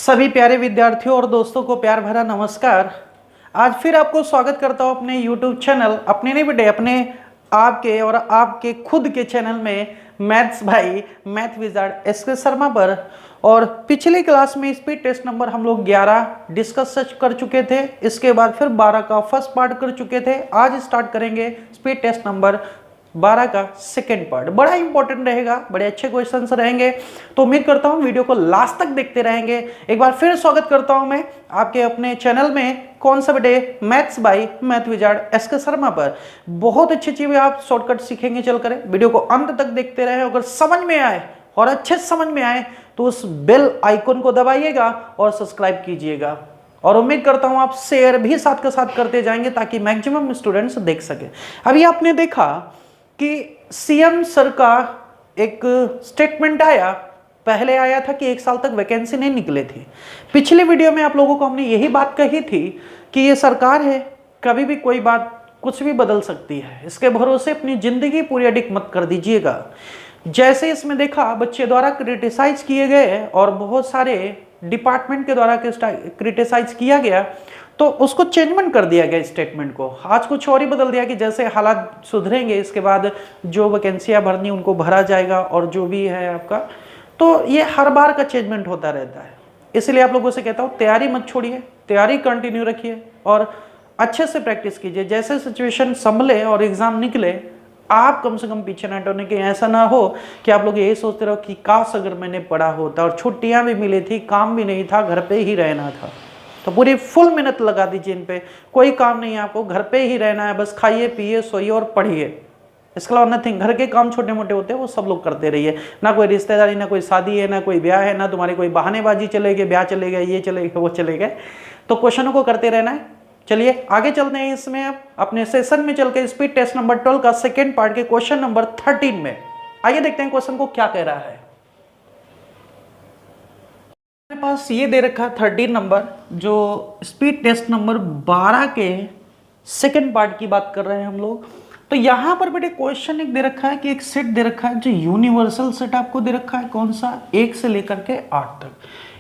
सभी प्यारे विद्यार्थियों और दोस्तों को प्यार भरा नमस्कार। आज फिर आपको स्वागत करता हूं अपने YouTube चैनल अपने नहीं बेटे अपने आपके और आपके खुद के चैनल में मैथ्स भाई मैथ विजार्ड एसके शर्मा पर। और पिछली क्लास में स्पीड टेस्ट नंबर हम लोग 11 डिस्कस कर चुके थे, इसके बाद फिर 12 का फर्स्ट पार्ट कर चुके थे। आज स्टार्ट करेंगे स्पीड टेस्ट नंबर 12 का सेकेंड पार्ट। बड़ा इंपॉर्टेंट रहेगा, बड़े अच्छे क्वेश्चंस रहेंगे, तो उम्मीद करता हूं वीडियो को लास्ट तक देखते रहेंगे। एक बार फिर स्वागत करता हूं मैं आपके अपने चैनल में कौन सा बेटे maths by math wizard SK Sharma पर। बहुत अच्छी चीजें आप शॉर्टकट सीखेंगे चलकर, वीडियो को अंत तक देखते रहे। अगर समझ में आए और अच्छे समझ में आए तो उस बेल आइकन को दबाइएगा और सब्सक्राइब कीजिएगा। और उम्मीद करता हूं आप शेयर भी साथ के साथ करते जाएंगे ताकि मैक्सिमम स्टूडेंट्स देख सके। अभी आपने देखा कि सीएम सर का एक स्टेटमेंट आया, पहले आया था कि 1 साल तक वैकेंसी नहीं निकले थी। पिछले वीडियो में आप लोगों को हमने यही बात कही थी कि ये सरकार है, कभी भी कोई बात कुछ भी बदल सकती है, इसके भरोसे अपनी जिंदगी पूरी अडिक मत कर दीजिएगा। जैसे इसमें देखा बच्चे द्वारा क्रिटिसाइज किए गए और बहुत सारे डिपार्टमेंट के द्वारा क्रिटिसाइज किया गया, तो उसको चेंजमेंट कर दिया गया स्टेटमेंट को। आज कुछ और ही बदल दिया कि जैसे हालात सुधरेंगे इसके बाद जो वैकेंसियां भरनी उनको भरा जाएगा और जो भी है आपका, तो ये हर बार का चेंजमेंट होता रहता है। इसलिए आप लोगों से कहता हूँ तैयारी मत छोड़िए, तैयारी कंटिन्यू रखिए और अच्छे से प्रैक्टिस कीजिए। जैसे सिचुएशन संभले और एग्जाम निकले, आप कम से कम पीछे ना हटने के। ऐसा ना हो कि आप लोग यही सोचते रहो कि काश अगर मैंने पढ़ा होता और छुट्टियां भी मिली थी, काम भी नहीं था, घर पे ही रहना था। तो पूरी फुल मेहनत लगा दीजिए इन पे। कोई काम नहीं है आपको, घर पे ही रहना है, बस खाइए पिए सोइए और पढ़िए, इसके अलावा नथिंग। घर के काम छोटे मोटे होते हैं वो सब लोग करते रहिए। ना कोई रिश्तेदारी, ना कोई शादी है, ना कोई ब्याह है, ना तुम्हारी कोई बहानेबाजी चलेगी, ब्याह चलेगा, ये चलेगा वो चलेगा। तो क्वेश्चनों को करते रहना है। चलिए आगे चलते हैं इसमें। आप अपने सेशन में चल के स्पीड टेस्ट नंबर 12 का सेकेंड पार्ट के क्वेश्चन नंबर 13 में आइए देखते हैं क्वेश्चन को क्या कह रहा है। मेरे पास ये दे रखा है 13 नंबर, जो स्पीड टेस्ट नंबर 12 के सेकेंड पार्ट की बात कर रहे हैं हम लोग। तो यहां पर बेटे क्वेश्चन एक दे रखा है कि एक सेट दे रखा है जो यूनिवर्सल सेट आपको दे रखा है। कौन सा? 1 से लेकर के 8 तक।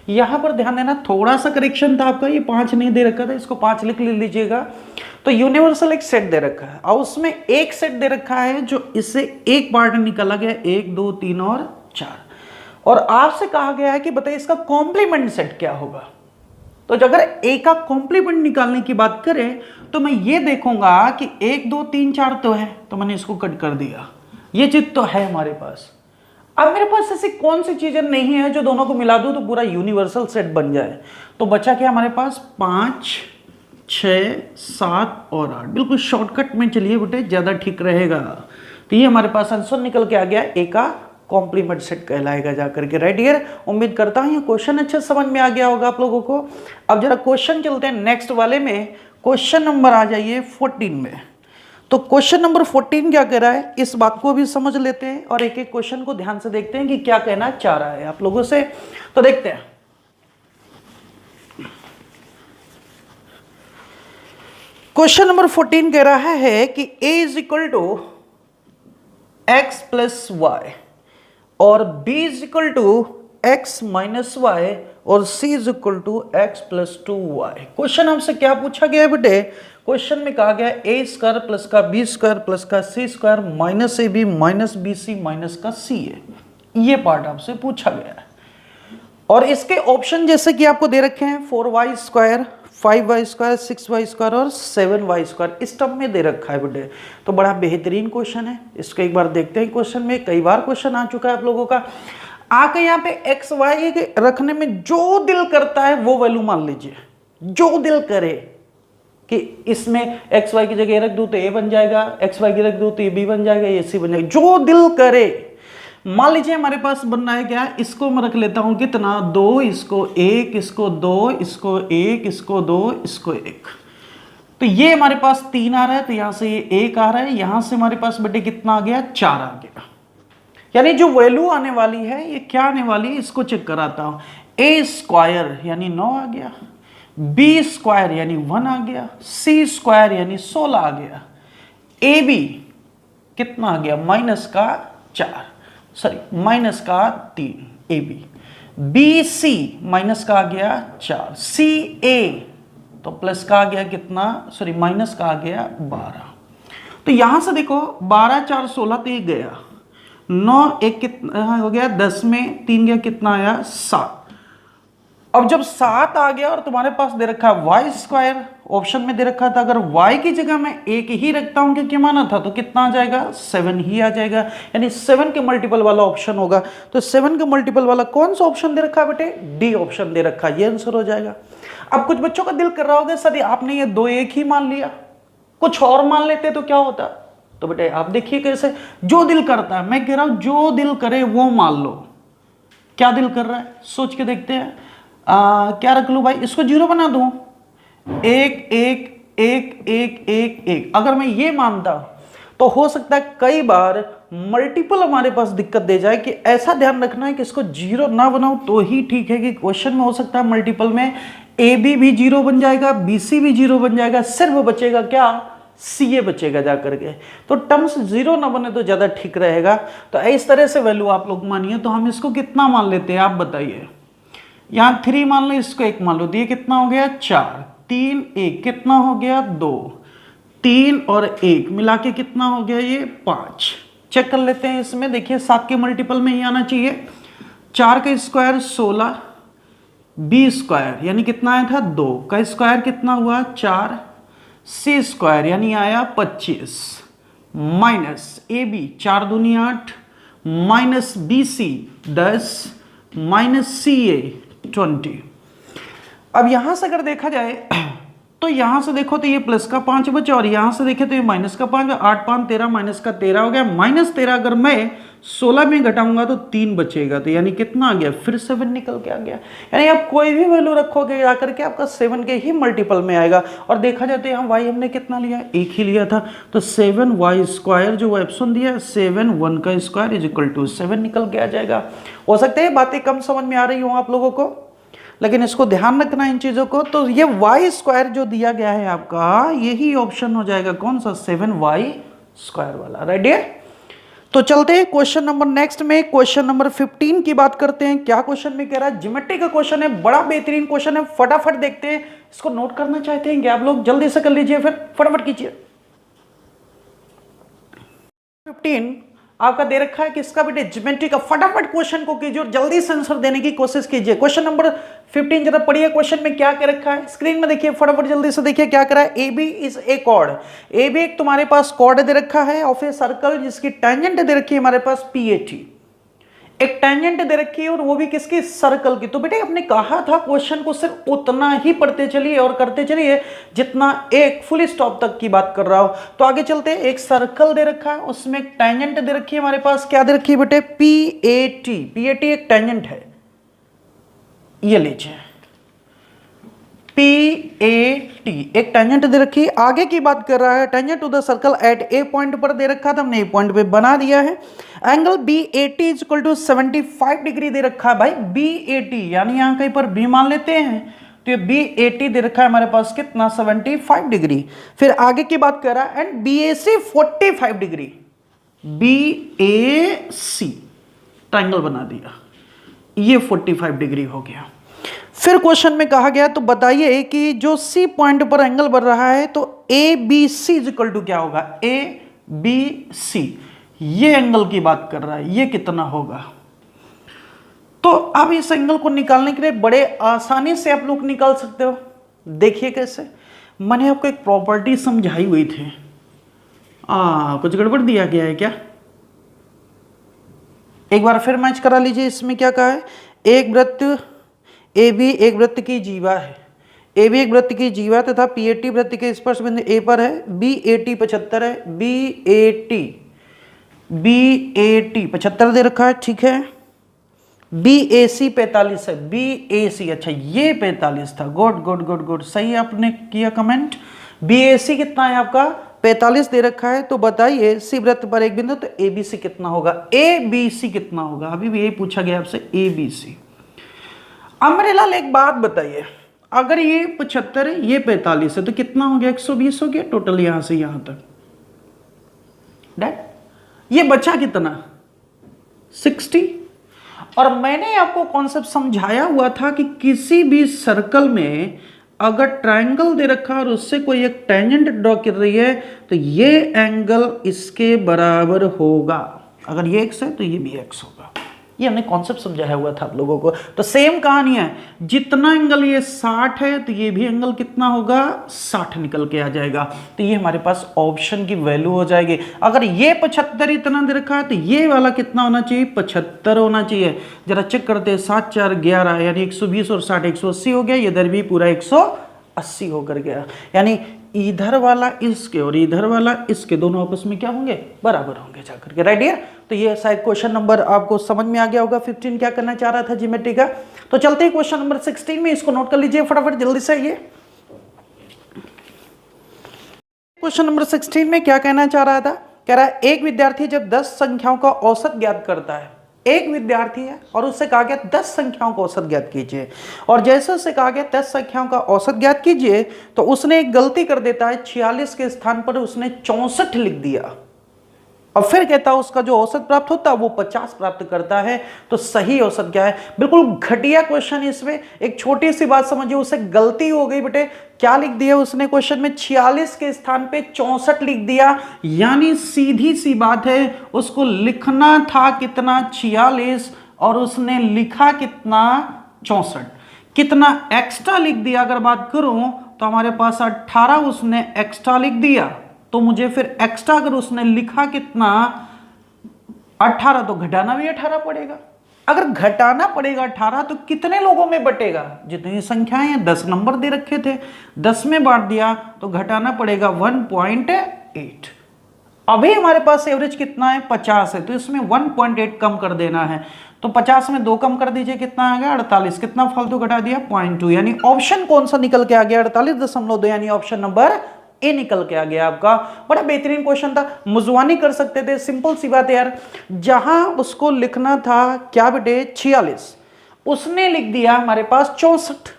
यहां पर ध्यान देना, थोड़ा सा करेक्शन था आपका, ये 5 नहीं दे रखा था, इसको 5 लिख लीजिएगा। तो यूनिवर्सल एक सेट दे रखा है और उसमें एक सेट दे रखा है जो इससे एक पार्ट निकाला गया, 1 2 3 और 4। और आपसे कहा गया है कि बताइए इसका कॉम्प्लीमेंट सेट क्या होगा। तो अगर ए का कॉम्प्लीमेंट निकालने की बात करें तो मैं ये देखूंगा कि 1 2 3 4 तो है, तो मैंने इसको कट कर दिया। ये चीज तो है हमारे पास। अब मेरे पास ऐसी कौन सी चीजें नहीं है जो दोनों को मिला दूं तो पूरा यूनिवर्सल सेट बन जाए। तो बचा क्या हमारे पास? 5 6 7 और 8। बिल्कुल शॉर्टकट में चलिए बेटे, ज्यादा ठीक रहेगा। तो ये हमारे पास आंसर निकल के आ गया, ए का कॉम्प्लीमेंट सेट कहलाएगा जाकर के। राइट डियर, उम्मीद करता हूं ये क्वेश्चन अच्छे समझ में आ गया होगा आप लोगों को। अब जरा क्वेश्चन चलते हैं नेक्स्ट वाले में। क्वेश्चन नंबर आ जाइए 14 में। तो क्वेश्चन नंबर 14 क्या कह रहा है, इस बात को भी समझ लेते हैं और एक एक क्वेश्चन को ध्यान से देखते हैं कि क्या कहना चाह रहा है आप लोगों से। तो देखते हैं। क्वेश्चन नंबर 14 कह रहा है कि a is equal to x plus y और b is equal to x minus y और c is equal to x plus 2y। Question हमसे क्या पूछा गया है बेटे? क्वेश्चन में कहा गया a स्क्वायर प्लस का b स्क्वायर प्लस का c square minus ab minus bc minus का ca। ये पार्ट आपसे पूछा गया है और इसके ऑप्शन जैसे कि आपको दे रखे हैं 4y square, 5y square, 6y square और 7y स्क्वायर इस टर्म में दे रखा है बेटे। तो बड़ा बेहतरीन क्वेश्चन है, इसको एक बार देखते हैं। क्वेश्चन में कई बार क्वेश्चन आ चुका है आप लोगों का। आके यहाँ पे एक्स वाई रखने में जो दिल करता है वो वैल्यू मान लीजिए, जो दिल करे कि इसमें एक्स वाई की जगह रख दूं तो ए बन जाएगा, एक्स वाई की रख दूं तो ये बी बन जाएगा, ये सी बन जाएगा, जो दिल करे। मान लीजिए हमारे पास बनना है क्या, इसको मैं रख लेता हूं कितना, 2, इसको 1, इसको 2, इसको 1, इसको 2, इसको 1। तो ये हमारे पास 3 आ रहा है, तो यहां से ये 1 आ रहा है, यहां से हमारे पास बेटे कितना आ गया, 4 आ गया। यानी जो वैल्यू आने वाली है ये क्या आने वाली है, इसको चेक कराता हूं। ए स्क्वायर यानी 9 आ गया, बी स्क्वायर यानी 1 आ गया, सी स्क्वायर यानी 16 आ गया, ए बी कितना आ गया, माइनस का 3 A B. B C minus का आ गया 4, सी ए तो प्लस का आ गया कितना, सॉरी माइनस का आ गया 12। तो यहां से देखो 12 4 16 तो एक गया, 9 एक कितना हो गया 10 में 3 गया कितना आया 7। अब जब 7 आ गया और तुम्हारे पास दे रखा है वाई स्क्वायर, ऑप्शन में दे रखा था अगर y की जगह मैं एक ही रखता हूं क्योंकि माना था तो कितना आ जाएगा 7 ही आ जाएगा, यानी 7 के मल्टीपल वाला ऑप्शन होगा। तो 7 के मल्टीपल वाला कौन सा ऑप्शन दे रखा है बेटे, डी ऑप्शन दे रखा है, ये आंसर हो जाएगा। अब कुछ बच्चों का दिल कर रहा होगा सर आपने ये 2 एक ही मान लिया, कुछ और मान लेते तो क्या होता। तो बेटे आप देखिए कैसे, जो दिल करता है, मैं कह रहा हूं जो दिल करे वो मान लो। क्या दिल कर रहा है सोच के देखते हैं। क्या रख लूं भाई, इसको 0 बना दूं, 1 1 1 1 1 1। अगर मैं ये मानता तो हो सकता है कई बार मल्टीपल हमारे पास दिक्कत दे जाए, कि ऐसा ध्यान रखना है कि इसको 0 ना बनाओ तो ही ठीक है, कि क्वेश्चन में हो सकता है मल्टीपल में ए बी भी 0 बन जाएगा, बी सी भी 0 बन जाएगा, सिर्फ बचेगा क्या, सी ए बचेगा जाकर के। तो टर्म्स 0 ना बने तो ज्यादा ठीक रहेगा। तो इस तरह से वैल्यू आप लोग मानिए। तो हम इसको कितना मान लेते हैं आप बताइए, यहां 3 मान लो, इसको 1 मान लो, तो ये कितना हो गया 4, 3 1 कितना हो गया 2, 3 और 1 मिला के कितना हो गया ये 5। चेक कर लेते हैं इसमें, देखिए 7 के मल्टीपल में ही आना चाहिए। 4 का स्क्वायर 16, बी स्क्वायर यानी कितना आया था 2 का स्क्वायर कितना हुआ 4, सी स्क्वायर यानी आया 25, माइनस ए बी 4 दूनी 8, माइनस बी सी 10, माइनस सी ए 20। अब यहां से अगर देखा जाए तो यहां से देखो तो ये प्लस का 5 बचा, और यहां से देखे तो ये माइनस का 5, 8 5 13 माइनस का 13 हो गया। माइनस 13 अगर मैं 16 में घटाऊंगा तो 3 बचेगा, तो यानी कितना आ गया, फिर 7 निकल के आ गया। यानी आप कोई भी वैल्यू रखोगे आकर के आपका 7 के ही मल्टीपल में आएगा। और देखा जाए तो यहाँ y हमने कितना लिया, 1 ही लिया था, तो 7y स्क्वायर जो ऑप्शन दिया 7 1 का स्क्वायर इज इक्वल टू 7 निकल के आ जाएगा। हो सकता है बातें कम समझ में आ रही हो आप लोगों को, लेकिन इसको ध्यान रखना इन चीजों को। तो ये y स्क्वायर जो दिया गया है आपका, यही ऑप्शन हो जाएगा कौन सा, 7y स्क्वायर वाला। रेडी है? तो चलते हैं क्वेश्चन नंबर नेक्स्ट में, क्वेश्चन नंबर 15 की बात करते हैं। क्या क्वेश्चन में कह रहा है, ज्योमेट्री का क्वेश्चन है, बड़ा बेहतरीन क्वेश्चन है, फटाफट देखते हैं। इसको नोट करना चाहते हैं क्या आप लोग, जल्दी से कर लीजिए, फिर फटाफट कीजिए। 15 आपका दे रखा है कि इसका बेटे ज्योमेट्री का, फटाफट क्वेश्चन को कीजिए और जल्दी से आंसर देने की कोशिश कीजिए। क्वेश्चन नंबर 15 जरा पढ़िए, क्वेश्चन में क्या कह रखा है, स्क्रीन में देखिए, फटाफट जल्दी से देखिए क्या कह रहा है। A B is a chord, A B एक तुम्हारे पास कॉर्ड दे रखा है ऑफ ए सर्कल जिसकी टेंजेंट दे रखी है हमारे पास PAT, एक टेंजेंट दे रखी है और वो भी किसकी, सर्कल की। तो बेटे आपने कहा था क्वेश्चन को सिर्फ उतना ही पढ़ते चलिए और करते चलिए जितना एक फुल स्टॉप तक की बात कर रहा हो। तो आगे चलते हैं, एक सर्कल दे रखा है, उसमें एक टेंजेंट दे रखी है हमारे पास, क्या दे रखी है बेटे, PAT, PAT एक टेंजेंट है, ये लीजिए PAT एक टेंजेंट दे रखी है। आगे की बात कर रहा है, tangent to the circle at a point पर दे रखा था, हमने ए पॉइंट पे बना दिया है। Angle BAT is equal to 75 degree दे रखा है भाई, BAT यानी यहां कहीं पर B मान लेते हैं, तो ये BAT दे रखा है हमारे पास कितना, 75 डिग्री। फिर आगे की बात कर रहा है and BAC 45 degree, BAC triangle बना दिया, ये 45 डिग्री हो गया। फिर क्वेश्चन में कहा गया तो बताइए कि जो C पॉइंट पर एंगल बन रहा है तो ABC इज इक्वल टू क्या होगा, ABC ये एंगल की बात कर रहा है, ये कितना होगा। तो अब इस एंगल को निकालने के लिए बड़े आसानी से आप लोग निकाल सकते हो। देखिए कैसे, मैंने आपको एक प्रॉपर्टी समझाई हुई थी, कुछ गड़बड़ दिया गया है क्या, एक बार फिर मैच करा लीजिए। इसमें क्या कहा है, एक वृत्त AB एक वृत्त की जीवा है, AB एक वृत्त की जीवा तथा PAT वृत्त के स्पर्श बिंदु A पर है, BAT 75 है, BAT 75 दे रखा है, ठीक है। BAC 45 है, BAC अच्छा ये 45 था, गुड गुड गुड गुड, सही आपने किया कमेंट। BAC कितना है आपका, 45 दे रखा है। तो बताइए C वृत्त पर एक बिंदु, तो ABC कितना होगा, ABC कितना होगा, अभी भी यही पूछा गया आपसे, ABC। अब मेरे लाल एक बात बताइए, अगर ये 75 है ये 45 है तो कितना हो गया, 120 हो गया टोटल यहां से यहां तक। डैट ये बचा कितना, 60। और मैंने आपको कॉन्सेप्ट समझाया हुआ था कि किसी भी सर्कल में अगर ट्रायंगल दे रखा और उससे कोई एक टेंजेंट ड्रॉ कर रही है तो ये एंगल इसके बराबर होगा। अगर ये x है तो ये भी x होगा। ये हमने कॉन्सेप्ट समझाया हुआ था आप लोगों को। तो सेम कहानी है, जितना एंगल ये 60 है तो ये भी एंगल कितना होगा, 60 निकल के आ जाएगा। तो ये हमारे पास ऑप्शन की वैल्यू हो जाएगी। अगर ये 75 इतना दे रखा है तो ये वाला कितना होना चाहिए, 75 होना चाहिए। जरा चेक करते हैं, 7 4 11 यानी 120 और 60 180 हो गया। इधर भी पूरा 180 होकर गया, यानी इधर वाला इसके और इधर वाला इसके दोनों आपस में क्या होंगे, बराबर होंगे जाकर के। राइट डियर, तो ये शायद क्वेश्चन नंबर आपको समझ में आ गया होगा। 15 क्या करना चाह रहा था ज्योमेट्री का। तो चलते हैं क्वेश्चन नंबर 16 में, इसको नोट कर लीजिए फटाफट जल्दी से। ये क्वेश्चन नंबर 16 में क्या कहना चाह रहा था, कह रहा है एक विद्यार्थी जब 10 संख्याओं का औसत ज्ञात करता है। एक विद्यार्थी है और उससे कहा गया 10 संख्याओं का औसत ज्ञात कीजिए, और जैसे उससे कहा गया 10 संख्याओं का औसत ज्ञात कीजिए तो उसने एक गलती कर देता है, 46 के स्थान पर उसने 64 लिख दिया, और फिर कहता है उसका जो औसत प्राप्त होता है वो 50 प्राप्त करता है। तो सही औसत क्या है। बिल्कुल घटिया क्वेश्चन। इसमें एक छोटी सी बात समझिए, उसे गलती हो गई बेटे। क्या लिख दिया उसने क्वेश्चन में, 46 के स्थान पे 64 लिख दिया, यानी सीधी सी बात है उसको लिखना था कितना, 46, और उसने लिखा कितना, 64। कितना एक्स्ट्रा लिख दिया अगर बात करूं तो हमारे पास 18 उसने एक्स्ट्रा लिख दिया। तो मुझे फिर एक्स्ट्रा अगर उसने लिखा कितना, 18, तो घटाना भी 18 पड़ेगा। अगर घटाना पड़ेगा 18 तो कितने लोगों में बटेगा, जितनी संख्याएं हैं 10 नंबर दे रखे थे, 10 में बांट दिया तो घटाना पड़ेगा 1.8। अभी हमारे पास एवरेज कितना है, 50 है, तो इसमें 1.8 कम कर देना है। तो 50 में 2 कम कर दीजिए, कितना आ गया, 48। कितना फालतू घटा दिया, 0.2, यानी ऑप्शन कौन सा निकल के आ गया, 48.2, यानी ऑप्शन नंबर ए निकल के आ गया आपका। बड़ा बेहतरीन क्वेश्चन था, मुजवानी कर सकते थे, सिंपल सी बात है यार। जहां उसको लिखना था क्या बेटे, 46, उसने लिख दिया हमारे पास 64।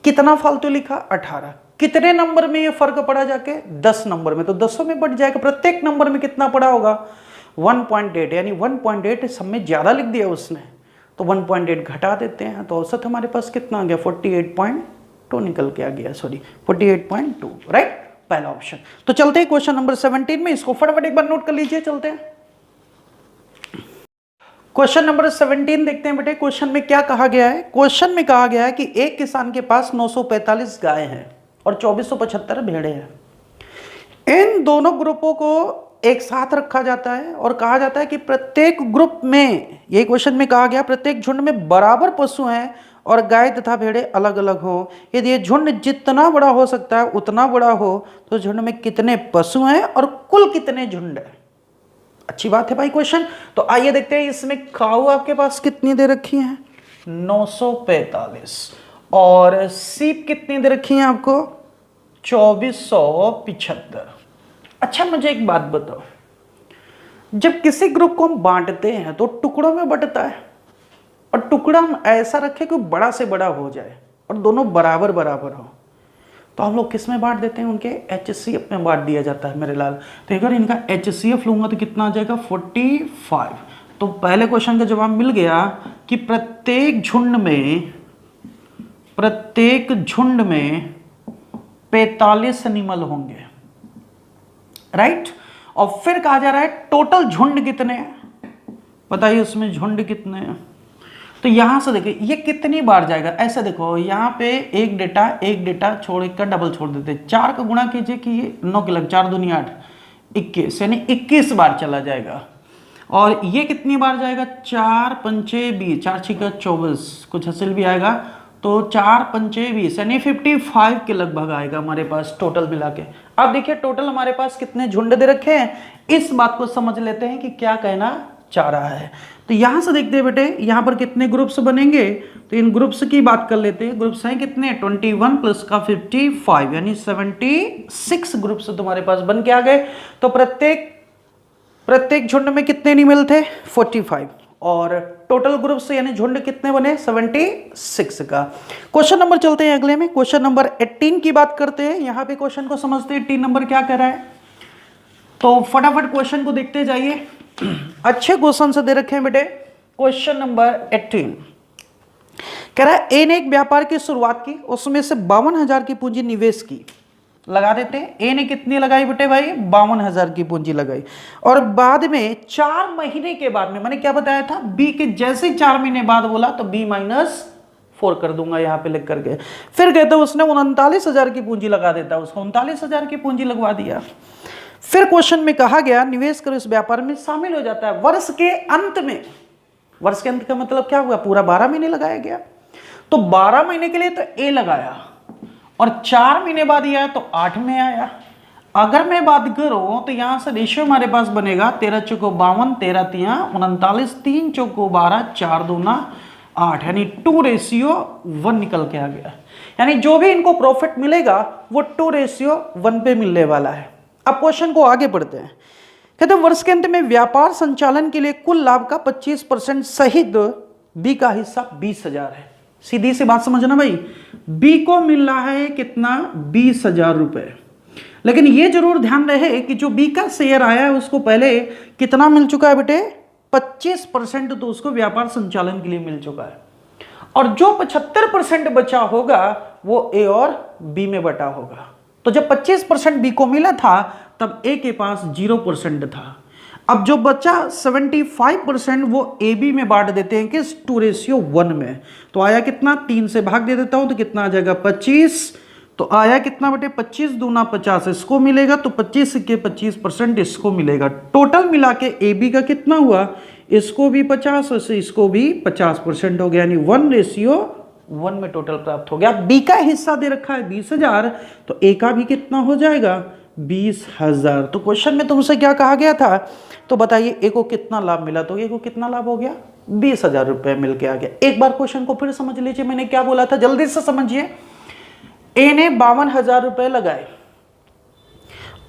कितना फालतू लिखा, 18। कितने नंबर में ये फर्क पड़ा जाके, 10 नंबर में, तो 10 में बढ़ जाएगा। प्रत्येक नंबर में कितना पड़ा होगा, 1.8, यानी 1.8 सब में ज्यादा लिख दिया उसने, तो 1.8 घटा देते हैं तो औसत हमारे पास कितना आ गया, 48.2 निकल के आ गया, सॉरी 48.2। राइट, पहला ऑप्शन। तो चलते हैं क्वेश्चन नंबर 17 में, इसको फटाफट एक बार नोट कर लीजिए, चलते हैं क्वेश्चन नंबर 17 देखते हैं बेटे। क्वेश्चन में क्या कहा गया है, क्वेश्चन में कहा गया है कि एक किसान के पास 945 गाय हैं और 2475 भेड़े हैं। इन दोनों ग्रुपों को एक साथ रखा जाता है और कहा जाता है कि प्रत्येक ग्रुप में, ये क्वेश्चन में कहा गया, प्रत्येक झुंड में बराबर पशु हैं और गाय तथा भेड़े अलग अलग हो। यदि ये झुंड जितना बड़ा हो सकता है उतना बड़ा हो तो झुंड में कितने पशु हैं और कुल कितने झुंड हैं। अच्छी बात है भाई क्वेश्चन। तो आइए देखते हैं, इसमें काऊ आपके पास कितनी दे रखी है, 945, और सीप कितनी दे रखी है आपको, 2475। अच्छा मुझे एक बात बताओ, जब किसी ग्रुप को हम बांटते हैं तो टुकड़ों में बंटता है, और टुकड़ा हम ऐसा रखें कि बड़ा से बड़ा हो जाए और दोनों बराबर बराबर हो, तो हम लोग किस में बांट देते हैं, उनके HCF में बांट दिया जाता है मेरे लाल। तो अगर इनका HCF लूंगा तो कितना आ जाएगा, 45। तो पहले क्वेश्चन का जवाब मिल गया कि प्रत्येक झुंड में 45 एनिमल होंगे। राइट, और फिर कहा जा रहा है टोटल झुंड कितने हैं, बताइए उसमें झुंड कितने हैं। तो यहां से देखिए ये कितनी बार जाएगा, ऐसे देखो यहाँ पे एक डेटा छोड़ कर डबल छोड़ देते, 4 का गुणा कीजिए कि ये 9 के लग, 4 दूनी 8, 21, यानी 21 बार चला जाएगा। और ये कितनी बार जाएगा, 4 पंचे 20, 4 छिका 24, कुछ हासिल भी आएगा, तो 4 पंचे 20, यानी 55 के लगभग आएगा हमारे पास टोटल मिला के। अब देखिए टोटल हमारे पास कितने झुंड दे रखे हैं, इस बात को समझ लेते हैं कि क्या कहना चाह रहा है। तो यहां से देखते हैं बेटे, यहां पर कितने ग्रुप्स बनेंगे, तो इन ग्रुप्स की बात कर लेते हैं। ग्रुप्स हैं कितने, 21 प्लस का 55, यानी 76 ग्रुप्स तुम्हारे पास बन के आ गए। तो प्रत्येक झुंड में कितने एनिमल थे, 45, और टोटल ग्रुप्स यानी झुंड कितने बने, 76 का। क्वेश्चन नंबर चलते हैं अगले में, क्वेश्चन नंबर 18 की बात करते हैं। यहां पे क्वेश्चन को समझते हैं, 18 नंबर क्या कह रहा है, तो फटाफट क्वेश्चन को देखते जाइए। अच्छे क्वेश्चन से दे रखे हैं बेटे, क्वेश्चन नंबर 18 कह रहा है ए ने एक व्यापार की शुरुआत की, उसमें से 52,000 की पूंजी निवेश की। लगा देते हैं, ए ने कितनी लगाई बेटे भाई, 52,000 की पूंजी लगाई, और बाद में 4 महीने के बाद में, मैंने क्या बताया था, बी के जैसे 4 महीने बाद बोला तो B-4 कर दूंगा यहां पे लिख करके। फिर कहते उसने 39,000 की पूंजी लगा देता, उसको 39,000 की पूंजी लगवा दिया। फिर क्वेश्चन में कहा गया निवेश कर इस व्यापार में शामिल हो जाता है वर्ष के अंत में। वर्ष के अंत का मतलब क्या हुआ, पूरा 12 महीने लगाया गया, तो 12 महीने के लिए तो ए लगाया, और 4 महीने बाद ये आया तो 8 में आया। अगर मैं बात करूं तो यहां से रेशियो हमारे पास बनेगा 13 चौको 52, 13 तिया 39, 3 चौको 12, 4 दूना 8, यानी 2:1 निकल के आ गया। यानी जो भी इनको प्रॉफिट मिलेगा वो 2:1 पे मिलने वाला है। अब क्वेश्चन को आगे बढ़ते हैं। कहते वर्ष के अंत में व्यापार संचालन के लिए कुल लाभ का 25% सहित बी का हिस्सा 20,000 है। सीधी सी बात समझना भाई, बी को मिल रहा है कितना, 20,000 रुपए। लेकिन ये जरूर ध्यान रहे कि जो बी का शेयर आया है उसको पहले कितना मिल चुका है बेटे, 25% तो उसको व्यापार संचालन के लिए मिल चुका है, और जो 75% बचा होगा वो ए और बी में बटा होगा। तो जब 25% बी को मिला था तब ए के पास 0% था। अब जो बचा 75% वो ए बी में बांट देते हैं किस, 2:1 में। तो आया कितना, 3 से भाग दे देता हूं तो कितना आ जाएगा, 25। तो आया कितना बेटे, 25 दूना 50 इसको मिलेगा, तो 25 के 25% इसको मिलेगा। टोटल मिला के ए बी का कितना हुआ, इसको भी 50 और इसको भी 50% हो गया, यानी 1:1 में टोटल प्राप्त हो गया। बी का हिस्सा दे रखा है 20,000, तो ए का भी कितना हो जाएगा, 20,000। तो क्वेश्चन में तुमसे क्या कहा गया था, तो बताइए ए को कितना लाभ मिला, तो ए को कितना लाभ हो गया, 20,000 रुपए मिल के आ गया। एक बार क्वेश्चन को फिर समझ लीजिए, मैंने क्या बोला था, जल्दी से समझिए। ए ने 52,000 रुपए लगाए,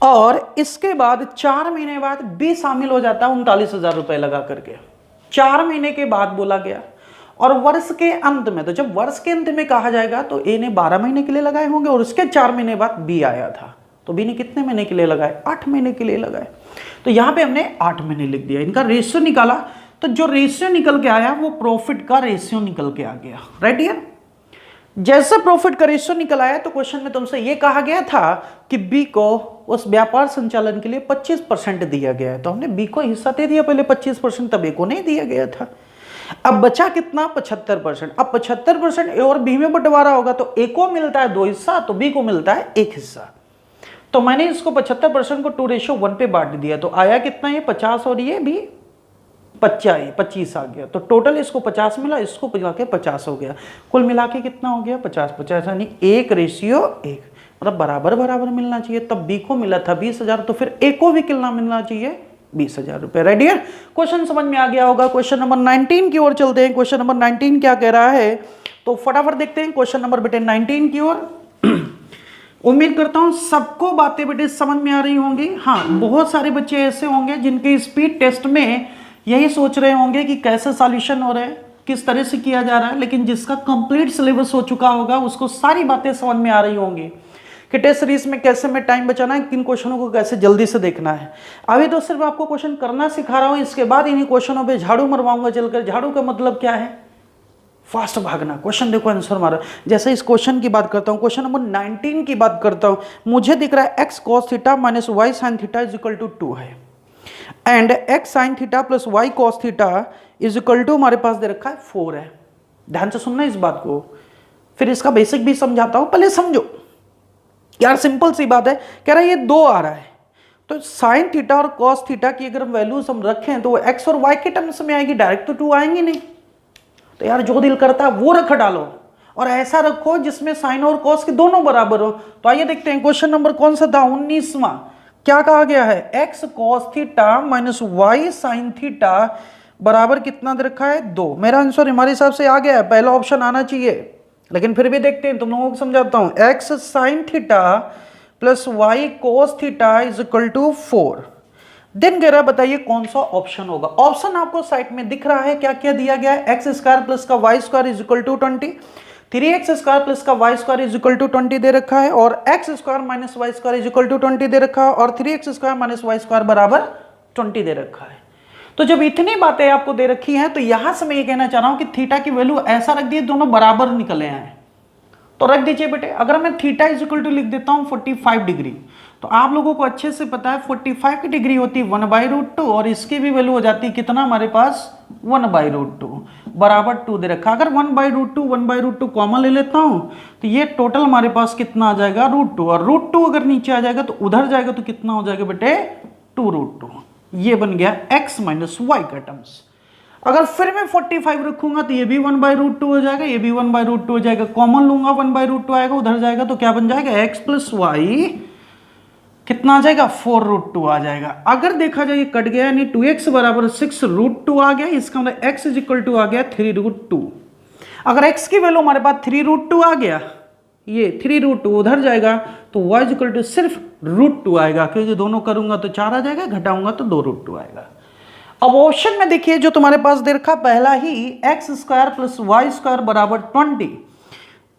और इसके बाद 4 महीने बाद बी शामिल हो जाता है 39,000 रुपए लगा करके। 4 महीने के बाद बोला गया, और वर्ष के अंत में, तो जब वर्ष के अंत में कहा जाएगा तो ए ने 12 महीने के लिए लगाए होंगे, और उसके 4 महीने बाद बी आया था, तो बी ने कितने महीने के लिए लगाए, 8 महीने के लिए लगाए। तो यहां पे हमने 8 महीने लिख दिया, इनका रेशियो निकाला, तो जो रेशियो निकल के आया वो प्रॉफिट का रेशियो निकल के आ गया। राइट यार, जैसे प्रॉफिट का रेशियो निकल आया तो क्वेश्चन में तुमसे ये कहा गया था कि बी को उस व्यापार संचालन के लिए 25% दिया गया है, तो हमने बी को हिस्सा दे दिया पहले 25%, तब ए को नहीं दिया गया था। अब बचा कितना, 75%। अब 75% ए और बी में बंटवारा होगा, तो ए को मिलता है 2 हिस्सा, तो बी को मिलता है 1 हिस्सा। तो मैंने इसको 75% को 2:1 पे बांट दिया, तो आया कितना, ये 50 और ये भी 25 आ गया। तो टोटल इसको 50 मिला, इसको मिला के 50 हो गया। कुल मिला के कितना हो गया, 50-50, यानी 1:1, मतलब बराबर बराबर मिलना चाहिए। तब बी को मिला था 20,000, तो फिर ए को भी कितना मिलना चाहिए, 20,000 रुपए। रेडी है, क्वेश्चन समझ में आ गया होगा। क्वेश्चन नंबर 19 की ओर चलते हैं। क्वेश्चन नंबर 19 क्या कह रहा है, तो फटाफट देखते हैं क्वेश्चन नंबर बेटे 19 की ओर। उम्मीद करता हूं सबको बातें बेटे समझ में आ रही होंगी। हाँ, बहुत सारे बच्चे ऐसे होंगे जिनके स्पीड टेस्ट में यही सोच रहे होंगे कि कैसे सॉल्यूशन हो रहे हैं, किस तरह से किया जा रहा है, लेकिन जिसका कंप्लीट सिलेबस हो चुका होगा उसको सारी बातें समझ में आ रही होंगी कि टेस्ट सीरीज में कैसे में टाइम बचाना है, किन क्वेश्चनों को कैसे जल्दी से देखना है। अभी तो सिर्फ आपको क्वेश्चन करना सिखा रहा हूं, इसके बाद इन्हीं क्वेश्चनों पे झाड़ू मरवाऊंगा चलकर। झाड़ू का मतलब क्या है, फास्ट भागना। क्वेश्चन देखो, आंसर मारो। जैसे इस क्वेश्चन की बात करता हूं, क्वेश्चन नंबर 19 की बात करता हूं, मुझे दिख रहा है x cos theta minus y sin theta is equal to 2 है, and x sin theta plus y cos theta is equal to हमारे पास दे रखा है 4 है। ध्यान से सुनना इस बात को, फिर इसका बेसिक भी समझाता हूं, पहले समझो यार। सिंपल सी बात है, कह रहा है ये 2 आ रहा है, तो साइन थीटा और कॉस थीटा की अगर वैल्यूज हम रखें तो वो एक्स और वाई के टर्म्स में आएगी, डायरेक्ट तो 2 आएंगी नहीं। तो यार जो दिल करता है वो रख डालो, और ऐसा रखो जिसमें साइन और कॉस के दोनों बराबर हो। तो आइए देखते हैं क्वेश्चन नंबर कौन सा था, 19वां। क्या कहा गया है, x cos theta minus y sine theta बराबर कितना दे रखा है, 2। मेरा आंसर हमारे हिसाब से आ गया है, पहला ऑप्शन आना चाहिए, लेकिन फिर भी देखते हैं, तुम लोगों को समझाता हूं। X sine theta plus y cos theta is equal to 4। Then कह रहा है बताइए कौन सा ऑप्शन होगा। ऑप्शन आपको साइड में दिख रहा है, क्या क्या दिया गया है, एक्स स्क्वायर प्लस का y square is equal to 20, 3x square plus का y square is equal to 20 दे रखा है, और x square minus y square is equal to 20 दे रखा है, और 3x square minus y square बराबर 20 दे रखा है। तो जब इतनी बातें आपको दे रखी हैं तो यहां से मैं ये कहना चाह रहा हूं कि थीटा की वैल्यू ऐसा रख दिए दोनों बराबर निकले आए, तो रख दीजिए बेटे। अगर मैं थीटा इज इक्वल टू लिख देता हूं 45 डिग्री, तो आप लोगों को अच्छे से पता है 45 की डिग्री होती है 1/√2 और इसकी भी वैल्यू हो जाती है कितना हमारे पास 1/√2 बराबर 2 दे रखा। अगर 1/√2 कॉमन ले लेता हूं तो ये टोटल हमारे पास कितना आ जाएगा √2, और √2 अगर नीचे आ जाएगा तो उधर जाएगा तो कितना हो जाएगा बेटे 2√2। ये बन गया x माइनस वाई का टर्म्स। अगर फिर मैं 45 रखूंगा तो ये भी 1/√2 हो जाएगा, ये भी 1/√2 हो जाएगा, कॉमन लूंगा 1/√2 आएगा, उधर जाएगा तो क्या बन जाएगा x प्लस वाई कितना आ जाएगा 4√2 आ जाएगा। अगर देखा जाए ये कट गया यानी 2x बराबर 6√2 आ गया, इसका मतलब x इज इक्वल टू आ गया 3√2। अगर x की वैल्यू हमारे पास 3√2 आ गया, ये 3√2 उधर जाएगा तो y इज इक्वल टू सिर्फ √2 आएगा, क्योंकि दोनों करूंगा तो 4 आ जाएगा, घटाऊंगा तो 2√2 आएगा। अब ऑप्शन में देखिए जो तुम्हारे पास दे रखा पहला ही x² प्लस वाई स्क्वायर बराबर 20,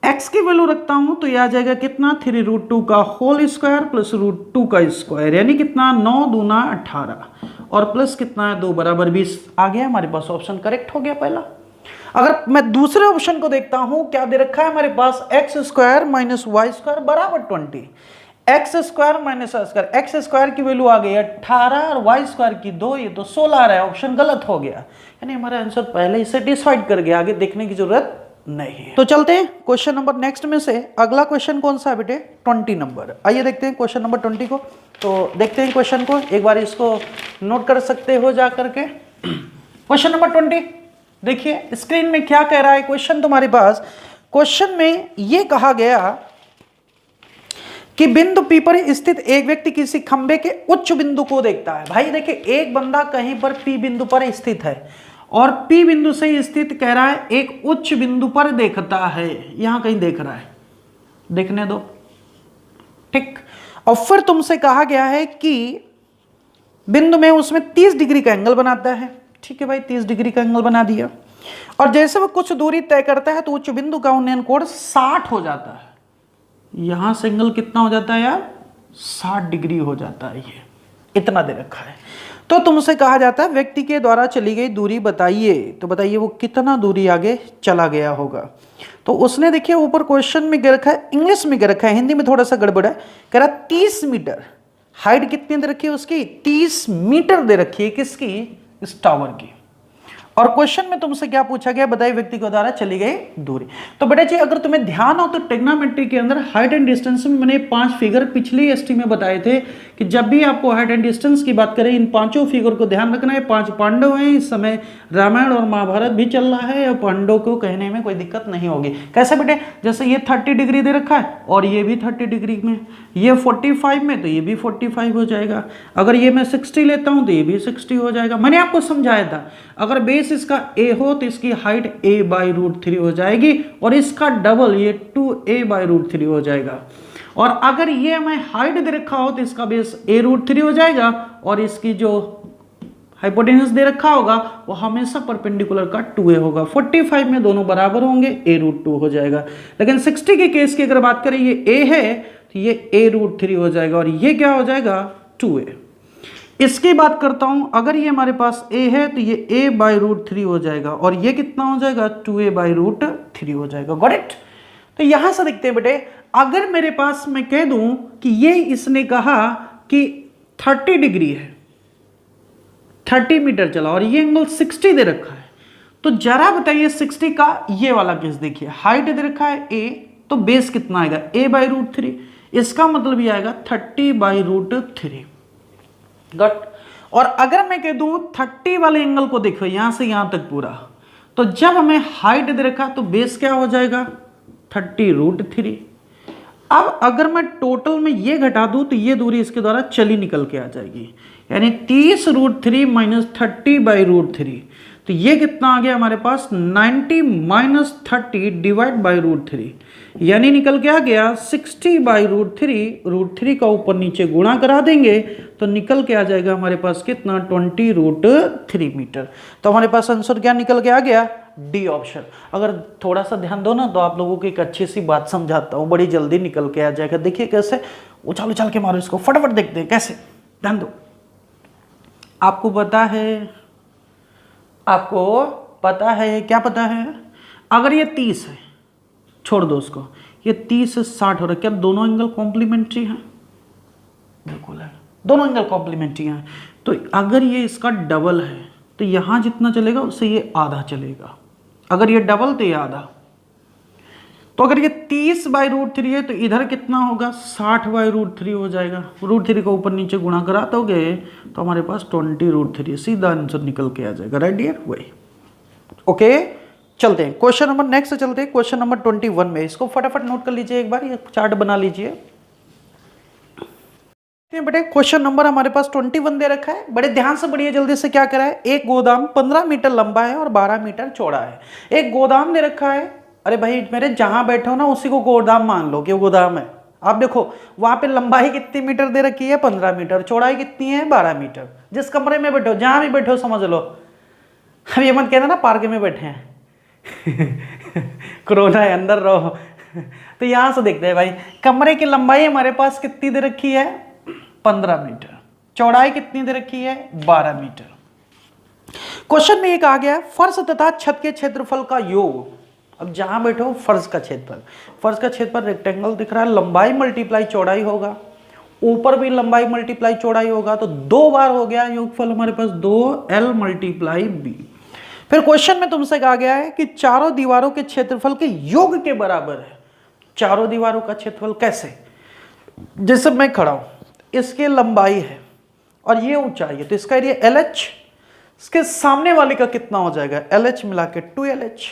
x की वैल्यू रखता हूं तो यह आ जाएगा कितना 3√2 का होल स्क्वायर प्लस √2 का स्क्वायर, यानी कितना 9 दूना 18 और प्लस कितना है 2 बराबर 20 आ गया। हमारे पास ऑप्शन करेक्ट हो गया पहला। अगर मैं दूसरे ऑप्शन को देखता हूं, क्या दे रखा है हमारे पास x² माइनस वाई स्क्वायर बराबर 20, x² minus y square, x² की वैल्यू आ गई 18 और वाई स्क्वायर की 2, ये तो 16 आ रहा है, ऑप्शन गलत हो गया, यानी हमारा आंसर पहले ही सेटिस्फाइड कर गया, आगे देखने की जरूरत नहीं है। तो चलते हैं क्वेश्चन नंबर नेक्स्ट में से अगला क्वेश्चन कौन सा है बेटे 20 नंबर। आइए देखते हैं क्वेश्चन नंबर 20 को। तो देखते हैं क्वेश्चन को, एक बार इसको नोट कर सकते हो जा करके। क्वेश्चन नंबर 20 देखिए स्क्रीन में क्या कह रहा है क्वेश्चन तुम्हारे पास। क्वेश्चन में ये कहा गया कि बिंदु P पर स्थित एक व्यक्ति किसी खंबे के उच्च बिंदु को देखता है। भाई देखिए एक बंदा कहीं पर P बिंदु पर स्थित है और P बिंदु से स्थित कह रहा है एक उच्च बिंदु पर देखता है, यहां कहीं देख रहा है, देखने दो ठीक। और फिर तुमसे कहा गया है कि बिंदु में उसमें 30 डिग्री का एंगल बनाता है। ठीक है भाई 30 डिग्री का एंगल बना दिया, और जैसे वो कुछ दूरी तय करता है तो उच्च बिंदु का उन्नयन कोण 60 हो जाता है। यहां से एंगल कितना हो जाता है यार 60 डिग्री हो जाता है, ये इतना दे रखा है। तो तुमसे कहा जाता है व्यक्ति के द्वारा चली गई दूरी बताइए, तो बताइए वो कितना दूरी आगे चला गया होगा। तो उसने देखिए ऊपर क्वेश्चन में गिर रखा है, इंग्लिश में गिर रखा है, हिंदी में थोड़ा सा गड़बड़ है, कह रहा 30 मीटर, हाइट कितनी दे रखी है उसकी 30 मीटर दे रखी है, किसकी इस टावर की। और क्वेश्चन में तुमसे क्या पूछा गया बताइए व्यक्ति के द्वारा चली गई दूरी। तो बेटा जी अगर तुम्हें ध्यान हो तो ट्रिग्नोमेट्री के अंदर हाइट एंड डिस्टेंस में मैंने 5 फिगर पिछली एसटी में बताए थे कि जब भी आपको हाइट एंड डिस्टेंस की बात करें इन 5 फिगर को ध्यान रखना है। 5 पांडव हैं, इस समय रामायण और महाभारत भी चल रहा है और पांडव को कहने में कोई दिक्कत नहीं होगी। कैसे बेटे जैसे ये 30 डिग्री दे रखा है और ये भी 30 डिग्री में, ये 45 में तो ये भी 45 हो जाएगा। अगर ये मैं 60 लेता हूं तो ये भी 60 हो जाएगा। मैंने आपको समझाया था अगर बेस इसका a हो तो इसकी हाइट a/√3 हो जाएगी और इसका डबल ये 2a/√3 हो जाएगा। और अगर ये हमें हाइट दे रखा हो तो इसका बेस a√3 हो जाएगा और इसकी जो हाइपोटेन्यूज दे रखा होगा वो हमेशा परपेंडिकुलर का 2a होगा। 45 में दोनों बराबर होंगे, a√2 हो जाएगा। लेकिन 60 के केस की अगर बात करें ये a है तो ये a√3 हो जाएगा और ये क्या हो जाएगा 2a। इसकी बात करता हूं अगर ये हमारे पास a है तो ये a/√3 हो जाएगा और ये कितना हो जाएगा 2a/√3 हो जाएगा। Got it. तो यहां से देखते हैं बेटे अगर मेरे पास मैं कह दूं कि ये इसने कहा कि 30 डिग्री है, 30 मीटर चला और ये एंगल 60 दे रखा है, तो जरा बताइए 60 का ये वाला केस देखिए, हाइट दे रखा है a तो बेस कितना आएगा a/√3, इसका मतलब ये आएगा 30/√3। गट। और अगर मैं कह दूं 30 वाले एंगल को देखो यहां से यहां तक पूरा, तो जब हमें हाइट दे रखा तो बेस क्या हो जाएगा 30√3। अब अगर मैं टोटल में ये घटा दूं तो ये दूरी इसके द्वारा चली निकल के आ जाएगी, यानी 30√3 माइनस 30/√3, तो ये कितना आ गया हमारे पास 90 माइनस 30 डिवाइड बाई √3, यानी निकल के आ गया 60/√3। √3 का ऊपर नीचे गुणा करा देंगे तो निकल के आ जाएगा हमारे पास कितना 20√3 मीटर। तो हमारे पास आंसर क्या निकल के आ गया डी ऑप्शन। अगर थोड़ा सा ध्यान दो ना तो आप लोगों को एक अच्छी सी बात समझाता हूँ, बड़ी जल्दी निकल के आ जाएगा। देखिए कैसे, उछाल उछाल के मारो इसको, फटाफट देखते हैं कैसे। ध्यान दो। आपको पता है आपको पता है, क्या पता है, अगर ये 30 है, छोड़ दो उसको, ये 30 से 60 हो रहा है, क्या दोनों एंगल कॉम्प्लीमेंट्री हैं? बिल्कुल है, दोनों एंगल कॉम्प्लीमेंट्री हैं। तो अगर ये इसका डबल है तो यहाँ जितना चलेगा उससे ये आधा चलेगा, अगर ये डबल तो ये आधा। तो अगर ये 30/√3 है तो इधर कितना होगा, 60/√3 हो जाएगा। √3 को ऊपर नीचे गुणा करा दोगे तो हमारे पास 20√3 सीधा आंसर निकल के आ जाएगा। राइट डियर, वही। ओके, चलते हैं क्वेश्चन नंबर नेक्स्ट चलते हैं, क्वेश्चन नंबर 21 में। इसको फटाफट नोट कर लीजिए, एक बार ये चार्ट बना लीजिए बेटे। क्वेश्चन नंबर हमारे पास 21 दे रखा है, बड़े ध्यान से बढ़िए, जल्दी से। क्या करा है, एक गोदाम 15 मीटर लंबा है और 12 मीटर चौड़ा है। एक गोदाम दे रखा है, अरे भाई मेरे जहां बैठे हो ना उसी को गोदाम मान लो कि वो गोदाम है। आप देखो वहां पे लंबाई कितनी मीटर दे रखी है, 15 मीटर, चौड़ाई कितनी है, 12 मीटर। जिस कमरे में बैठो, जहां भी बैठो समझ लो, अब ये मत कहना ना पार्क में बैठे हैं कोरोना है अंदर रहो तो यहां से देखते हैं भाई, कमरे की लंबाई हमारे पास कितनी दे रखी है, 15 मीटर, चौड़ाई कितनी दे रखी है, 12 मीटर। क्वेश्चन में एक आ गया फर्श तथा छत के क्षेत्रफल का योग। अब जहां बैठो फर्श का क्षेत्रफल, फर्श का क्षेत्रफल रेक्टेंगल दिख रहा है, लंबाई मल्टीप्लाई चौड़ाई होगा, ऊपर भी लंबाई मल्टीप्लाई चौड़ाई होगा, तो 2 बार हो गया योगफल हमारे पास 2L × B। फिर क्वेश्चन में तुमसे कहा गया है कि चारों दीवारों के क्षेत्रफल के योग के बराबर है। चारों दीवारों का क्षेत्रफल कैसे, जैसे मैं खड़ा हूं, इसकी लंबाई है और ये ऊंचाई है, तो इसका एरिया LH, इसके सामने वाले का कितना हो जाएगा, LH मिला के 2LH,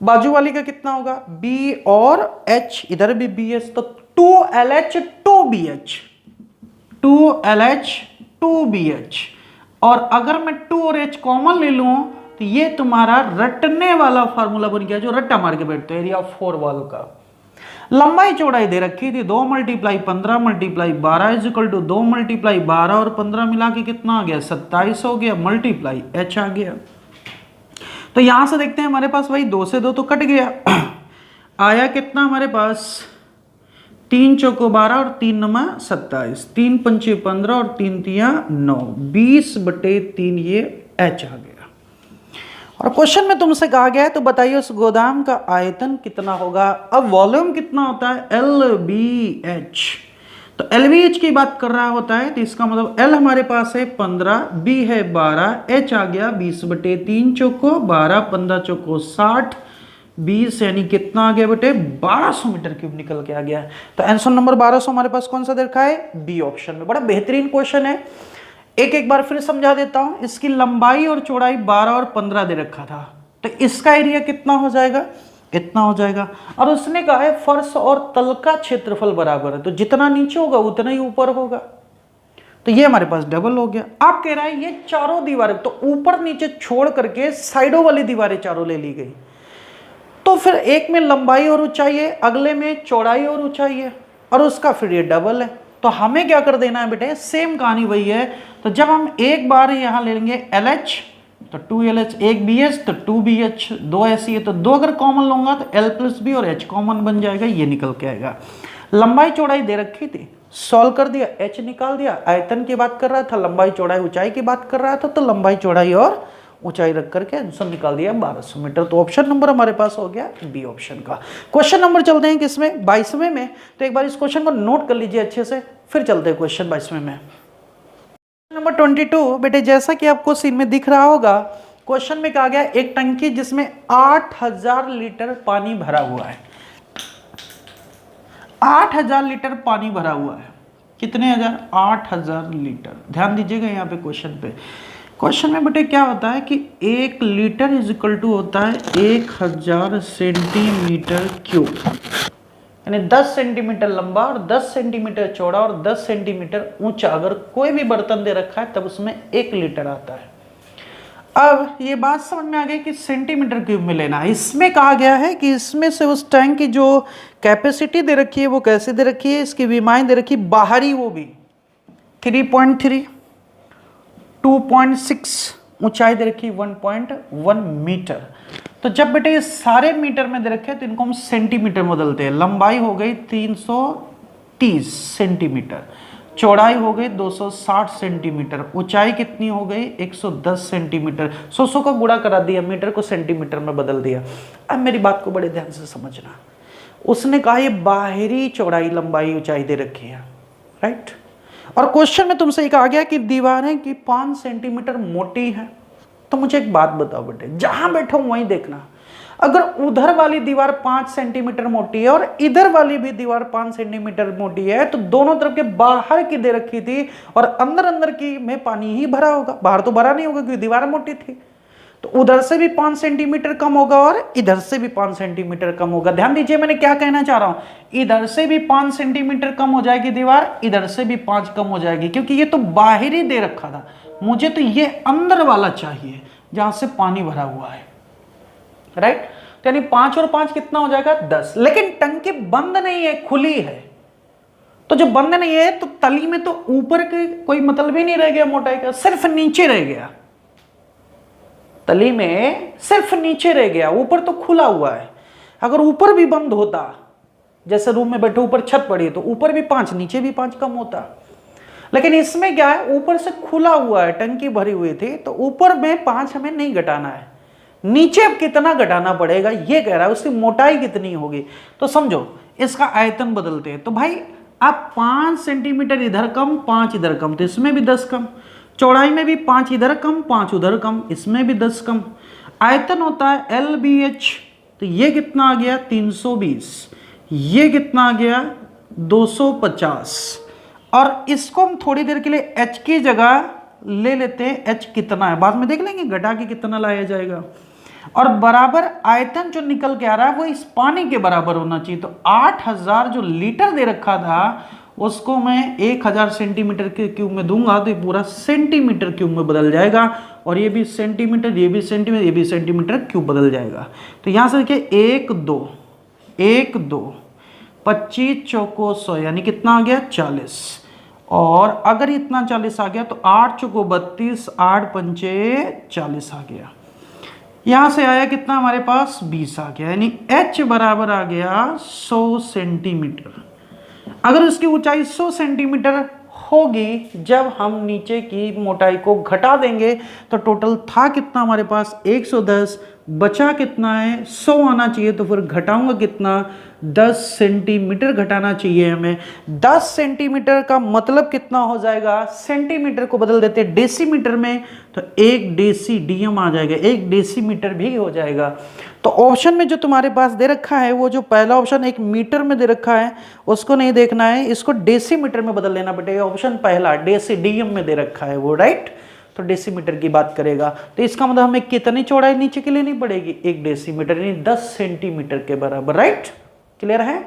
बाजू वाली का कितना होगा, B और H, इधर भी BH, तो 2LH 2BH, 2LH 2BH। और अगर मैं 2 और H कॉमन ले लूं तो ये तुम्हारा रटने वाला फार्मूला बन गया, जो रट्टा मार के बैठते हैं, एरिया 4 वॉल का। लंबाई चौड़ाई दे रखी थी 2 × 15 × 12 इज इक्वल टू 2 × 12 और 15 मिला के कितना आ गया, 27 हो गया, मल्टीप्लाई H आ गया। तो यहां से देखते हैं हमारे पास भाई 2 से 2 तो कट गया, आया कितना हमारे पास, 3 चौको 12 और 3 नमा 27, 3 पंचे 15 और 3 तिया 9, 20/3 ये H आ गया। और क्वेश्चन में तुमसे कहा गया है तो बताइए उस गोदाम का आयतन कितना होगा। अब वॉल्यूम कितना होता है, LBH, तो LBH की बात कर रहा होता है, तो इसका मतलब L हमारे पास है 15, B है 12, H आ गया 20/3 चौको 12, 15 चौको 60, 20 यानी कितना आ गया बेटे, 1200 मीटर क्यूब निकल के आ गया। तो आंसर नंबर 1200 हमारे पास कौन सा देखा है, बी ऑप्शन में। बड़ा बेहतरीन क्वेश्चन है, एक बार फिर समझा देता हूं। इसकी लंबाई और चौड़ाई 12 और 15 दे रखा था, तो इसका एरिया कितना हो जाएगा, इतना हो जाएगा। और उसने कहा है फर्श और तल का क्षेत्रफल बराबर है, तो जितना नीचे होगा उतना ही ऊपर होगा, तो ये हमारे पास डबल हो गया। आप कह रहा है ये चारों दीवारें, तो ऊपर नीचे छोड़ करके साइडों वाली दीवारें चारों ले ली गई, तो फिर एक में लंबाई और ऊंचाई है, अगले में चौड़ाई और ऊंचाई है, और उसका फिर ये डबल है। तो हमें क्या कर देना है बेटे, सेम कहानी वही है। तो जब हम एक बार यहां ले लेंगे LH तो 2LH, एक BH तो 2BH, 2 ऐसी है तो 2 अगर कॉमन लूंगा तो L + B और H कॉमन बन जाएगा, ये निकल के आएगा। लंबाई चौड़ाई दे रखी थी, सॉल्व कर दिया, H निकाल दिया। आयतन की बात कर रहा था, लंबाई चौड़ाई ऊंचाई की बात कर रहा था, तो लंबाई चौड़ाई और ऊंचाई रख करके आंसर निकाल दिया 1200 मीटर। तो ऑप्शन नंबर हमारे पास हो गया बी ऑप्शन का। क्वेश्चन नंबर चलते हैं किसमें, 22वें में। तो एक बार इस क्वेश्चन को नोट कर लीजिए अच्छे से, फिर चलते हैं क्वेश्चन 22वें में। नंबर 22 बेटे, जैसा कि आपको सीन में दिख रहा होगा, क्वेश्चन में कहा गया एक टंकी जिसमें 8000 लीटर पानी भरा हुआ है। 8000 लीटर पानी भरा हुआ है, कितने हजार, 8000 लीटर। ध्यान दीजिएगा यहाँ पे क्वेश्चन पे। क्वेश्चन में बेटे क्या होता है कि 1 लीटर इज इक्वल टू होता है 1000 सेंटीमीटर क्यूब, यानी 10 सेंटीमीटर लंबा और 10 सेंटीमीटर चौड़ा और 10 सेंटीमीटर ऊंचा अगर कोई भी बर्तन दे रखा है तब उसमें 1 लीटर आता है। अब ये बात समझ में आ गई कि सेंटीमीटर क्यूब में लेना है। इसमें कहा गया है कि इसमें से उस टैंक की जो कैपेसिटी दे रखी है वो कैसे दे रखी है, इसकी विमाएं दे रखी बाहरी, वो भी 3.3, 2.6, ऊंचाई दे रखी 1.1 मीटर। तो जब बेटे ये सारे मीटर में दे रखे तो इनको हम सेंटीमीटर में बदलते हैं। लंबाई हो गई 330 सेंटीमीटर, चौड़ाई हो गई 260 सेंटीमीटर, ऊंचाई कितनी हो गई 110 सेंटीमीटर। 100 को गुणा करा दिया, मीटर को सेंटीमीटर में बदल दिया। अब मेरी बात को बड़े ध्यान से समझना, उसने कहा ये बाहरी चौड़ाई लंबाई ऊंचाई दे रखी है, राइट। और क्वेश्चन में तुमसे एक आ गया कि दीवारें की 5 सेंटीमीटर मोटी है। तो मुझे एक बात बताओ बेटे, जहां बैठा हूं वहीं देखना, अगर उधर वाली दीवार 5 सेंटीमीटर मोटी है और इधर वाली भी दीवार 5 सेंटीमीटर मोटी है, तो दोनों तरफ के बाहर की दे रखी थी और अंदर अंदर की में पानी ही भरा होगा, बाहर तो भरा नहीं होगा क्योंकि दीवार मोटी थी। तो उधर से भी 5 सेंटीमीटर कम होगा और इधर से भी 5 सेंटीमीटर कम होगा। ध्यान दीजिए मैंने क्या कहना चाह रहा हूं, इधर से भी 5 सेंटीमीटर कम हो जाएगी दीवार, इधर से भी 5 कम हो जाएगी, क्योंकि ये तो बाहरी दे रखा था, मुझे तो ये अंदर वाला चाहिए जहां से पानी भरा हुआ है, राइट। तो यानी 5 और 5 कितना हो जाएगा 10। लेकिन टंकी बंद नहीं है, खुली है, तो जब बंद नहीं है तो तली में तो ऊपर के कोई मतलब ही नहीं रह गया मोटाई का, सिर्फ नीचे रह गया, तली में सिर्फ नीचे रह गया, ऊपर तो खुला हुआ है। अगर ऊपर भी बंद होता, जैसे रूम में बैठे ऊपर छत पड़ी, तो ऊपर भी 5 नीचे भी 5 कम होता। लेकिन इसमें क्या है, ऊपर से खुला हुआ है, टंकी भरी हुई थी, तो ऊपर में 5 हमें नहीं घटाना है, नीचे अब कितना घटाना पड़ेगा ये कह रहा है, उसकी मोटाई कितनी होगी। तो समझो इसका आयतन बदलते हैं, तो भाई आप 5 सेंटीमीटर इधर कम 5 इधर कम, तो इसमें भी 10 कम, चौड़ाई में भी 5 इधर कम 5 उधर कम, इसमें भी 10 कम। आयतन होता है LBH, तो ये कितना आ गया 320, ये कितना आ गया 250, और इसको हम थोड़ी देर के लिए H की जगह ले लेते हैं, H कितना है बाद में देख लेंगे, घटा के कितना लाया जाएगा। और बराबर आयतन जो निकल के आ रहा है वो इस पानी के बराबर होना चाहिए। तो 8000 जो लीटर दे रखा था उसको मैं 1000 सेंटीमीटर के क्यूब में दूंगा, तो ये पूरा सेंटीमीटर क्यूब में बदल जाएगा, और ये भी सेंटीमीटर, ये भी सेंटीमीटर, ये भी सेंटीमीटर क्यूब बदल जाएगा। तो यहां से देखिए 1 2 1 2 25 चौको 100, यानी कितना आ गया 40, और अगर इतना 40 आ गया तो 8 चौको 32, 8 पंचे 40 आ गया। यहां से आया कितना हमारे पास 20 आ गया, यानी H बराबर आ गया 100 सेंटीमीटर। अगर उसकी ऊंचाई 100 सेंटीमीटर होगी, जब हम नीचे की मोटाई को घटा देंगे तो टोटल था कितना हमारे पास 110, बचा कितना है 100 आना चाहिए, तो फिर घटाऊंगा कितना 10 सेंटीमीटर घटाना चाहिए हमें। 10 सेंटीमीटर का मतलब कितना हो जाएगा, सेंटीमीटर को बदल देते हैं डेसीमीटर में, तो 1 डेसीडीएम आ जाएगा, 1 डेसीमीटर भी हो जाएगा। तो ऑप्शन में जो तुम्हारे पास दे रखा है, वो जो पहला ऑप्शन 1 मीटर में दे रखा है उसको नहीं देखना है, इसको डेसीमीटर में बदल लेना बेटे। ऑप्शन पहला डेसीडीएम में दे रखा है वो, राइट, तो डेसीमीटर की बात करेगा। तो इसका मतलब हमें कितनी चौड़ाई नीचे के लिए नहीं पड़ेगी 1 डेसीमीटर, यानी 10 सेंटीमीटर के बराबर, राइट। क्लियर है।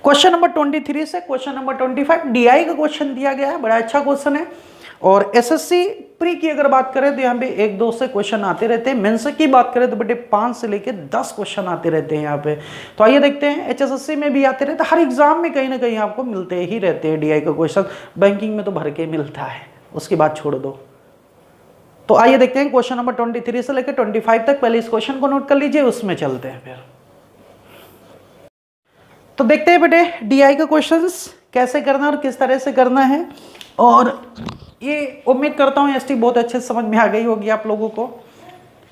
क्वेश्चन नंबर 23 से क्वेश्चन नंबर 25 डीआई का क्वेश्चन दिया गया है, बड़ा अच्छा क्वेश्चन है। और एसएससी प्री की अगर बात करें तो यहाँ पे 1-2 से क्वेश्चन आते रहते हैं, मेंस की बात करें तो बेटे 5 से लेके 10 क्वेश्चन आते रहते हैं यहाँ पे। तो आइए देखते हैं, एचएसएससी में भी आते रहते हैं, हर एग्जाम में कहीं ना कहीं आपको मिलते ही रहते हैं डीआई का क्वेश्चन, बैंकिंग में तो भर के मिलता है, उसकी बात छोड़ दो। तो आइए देखते हैं क्वेश्चन नंबर 23 से लेकर 25 तक, पहले इस क्वेश्चन को नोट कर लीजिए, उसमें चलते हैं फिर। तो देखते हैं बेटे डीआई का क्वेश्चंस कैसे करना और किस तरह से करना है, और ये उम्मीद करता हूँ एसटी बहुत अच्छे से समझ में आ गई होगी आप लोगों को।